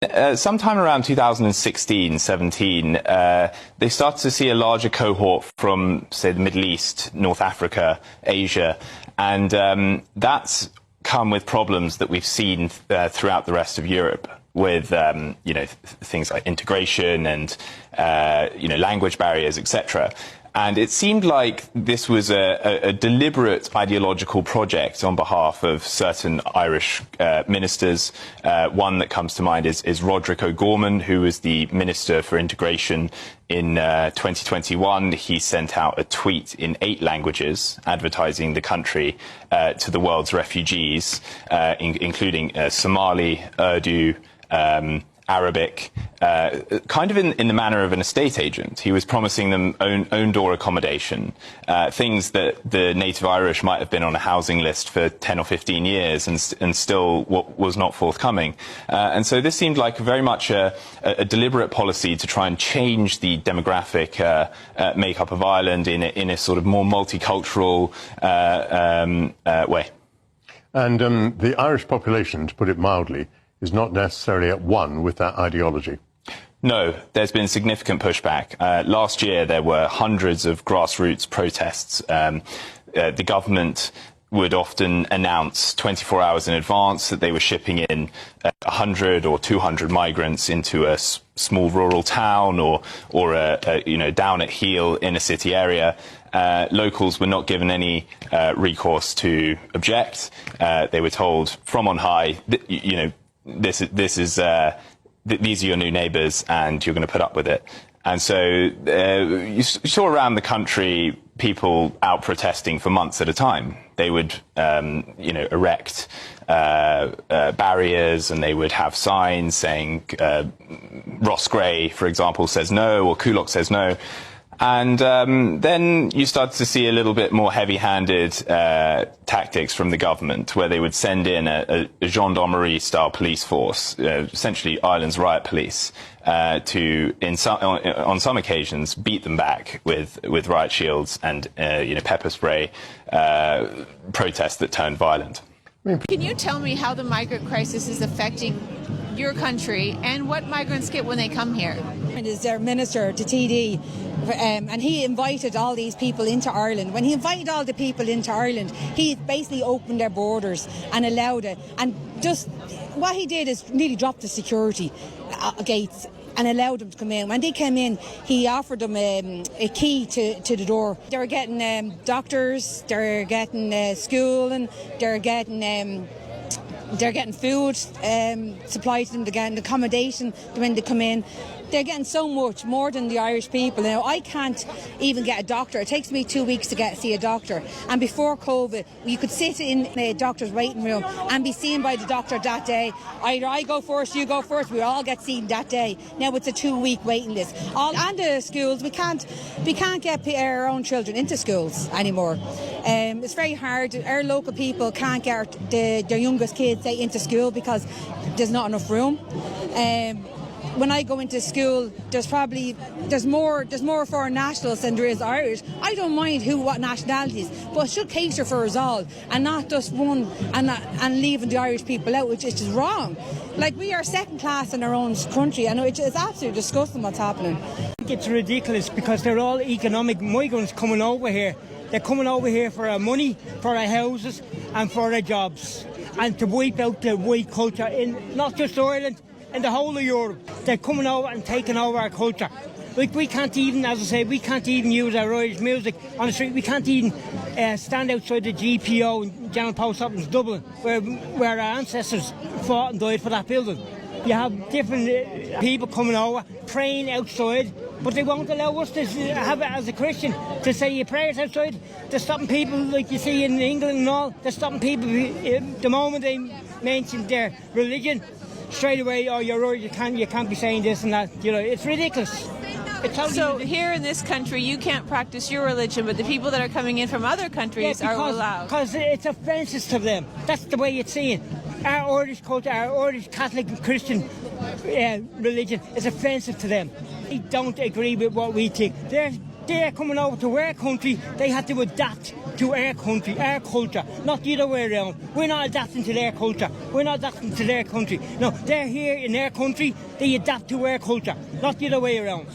Sometime around 2016-17, they started to see a larger cohort from, say, the Middle East, North Africa, Asia, and that's come with problems that we've seen throughout the rest of Europe, with things like integration and language barriers, etc. And it seemed like this was a deliberate ideological project on behalf of certain Irish ministers. One that comes to mind is Roderick O'Gorman, who was the Minister for Integration in 2021. He sent out a tweet in 8 languages advertising the country to the world's refugees, including Somali, Urdu, Arabic, kind of in the manner of an estate agent. He was promising them own door accommodation, things that the native Irish might have been on a housing list for 10 or 15 years and still was not forthcoming. And so this seemed like very much a deliberate policy to try and change the demographic makeup of Ireland in a sort of more multicultural way. And the Irish population, to put it mildly, is not necessarily at one with that ideology. No, there's been significant pushback. Last year there were hundreds of grassroots protests. The government would often announce 24 hours in advance that they were shipping in 100 or 200 migrants into a small rural town or down at heel inner city area. Locals were not given any recourse to object. They were told from on high, these are your new neighbours and you're going to put up with it. And so you saw around the country people out protesting for months at a time. They would erect barriers, and they would have signs saying Ross Gray, for example, says no, or Coolock says no. And then you start to see a little bit more heavy-handed tactics from the government, where they would send in a gendarmerie-style police force, essentially Ireland's riot police, to, on some occasions, beat them back with riot shields and pepper spray protests that turned violent. Can you tell me how the migrant crisis is affecting your country and what migrants get when they come here? Is their minister to TD, and he invited all these people into Ireland. When he invited all the people into Ireland, he basically opened their borders and allowed it. And just what he did is really drop the security gates and allowed them to come in. When they came in, he offered them a key to the door. They were getting doctors, they're getting schooling, they're getting food supplied to them, they're getting accommodation when they come in. They're getting so much more than the Irish people. Now, I can't even get a doctor. It takes me 2 weeks to see a doctor. And before COVID, you could sit in a doctor's waiting room and be seen by the doctor that day. Either I go first, you go first. We all get seen that day. Now it's a 2-week waiting list. And the schools, we can't get our own children into schools anymore. It's very hard. Our local people can't get their youngest kids into school because there's not enough room. When I go into school, there's more foreign nationals than there is Irish. I don't mind what nationalities, but it should cater for us all and not just one and leaving the Irish people out, which is wrong. Like, we are second class in our own country, and it's absolutely disgusting what's happening. I think it's ridiculous because they're all economic migrants coming over here. They're coming over here for our money, for our houses and for our jobs, and to wipe out the white culture in not just Ireland, in the whole of Europe. They're coming over and taking over our culture. Like, we can't even, as I say, we can't even use our Irish music on the street. We can't even stand outside the GPO in General Post Office Dublin, where our ancestors fought and died for that building. You have different people coming over, praying outside, but they won't allow us to have it as a Christian, to say your prayers outside. They're stopping people, like you see in England and all. They're stopping people the moment they mention their religion. Straight away, oh, you're right, you can't be saying this and that. It's ridiculous. So here in this country, you can't practice your religion, but the people that are coming in from other countries are allowed. Because it's offensive to them. That's the way it's seen. Our Irish culture, our Irish Catholic and Christian religion is offensive to them. They don't agree with what we think. They're coming over to our country. They have to adapt to our country, our culture, not the other way around. We're not adapting to their culture. We're not adapting to their country. No, they're here in their country, they adapt to our culture, not the other way around.